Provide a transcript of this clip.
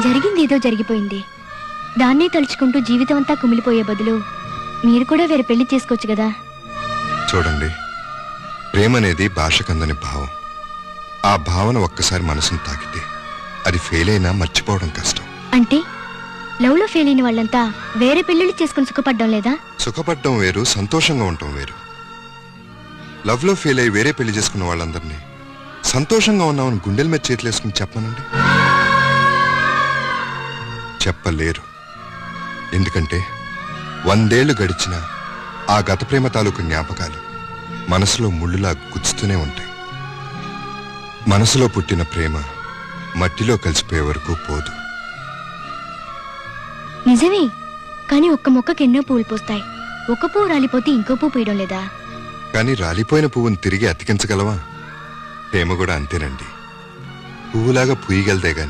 జరిగిందేదో జరిగిపోయింది. దాన్నే తలుచుకుంటూ జీవితం అంతా కుమిలిపోయే బదులు మీరు కూడా వేరే పెళ్లి చేసుకోవచ్చు కదా. చూడండి, ప్రేమ అనేది భాషకందని భావం. ఆ భావన ఒక్కసారి మనసును తాకితే అది ఫెయిల్ అయినా మర్చిపోవడం కష్టం. అంటే లవ్ లో ఫెయిల్ అయిన వాళ్ళంతా వేరే పెళ్లిళ్ళు చేసుకుని సుఖపడ్డం లేదా? సుఖపడ్డం వేరు, సంతోషంగా ఉండటం వేరు. లవ్ లో ఫెయిల్ అయ్యి వేరే పెళ్లి చేసుకున్న వాళ్ళందరినీ సంతోషంగా ఉన్నామని గుండెల మీద చేతులు వేసుకుని చెప్పనండి. చెప్పలేరు. ఎందుకంటే 100 ఏళ్లు గడిచిన ఆ గత ప్రేమ తాలూకు జ్ఞాపకాలు మనసులో ముళ్ళులా గుచ్చుతూనే ఉంటాయి. మనసులో పుట్టిన ప్రేమ మట్టిలో కలిసిపోయే వరకు పోదు. నిజమే, కానీ ఒక్క మొక్కకి ఎన్నో పువ్వులు పూస్తాయి. ఒక పువ్వు రాలిపోతే ఇంకో పువ్వు పూయడం లేదా? కానీ రాలిపోయిన పువ్వును తిరిగి అతికించగలవా? ప్రేమ కూడా అంతేనండి. పువ్వులాగా పూయగలదే గాని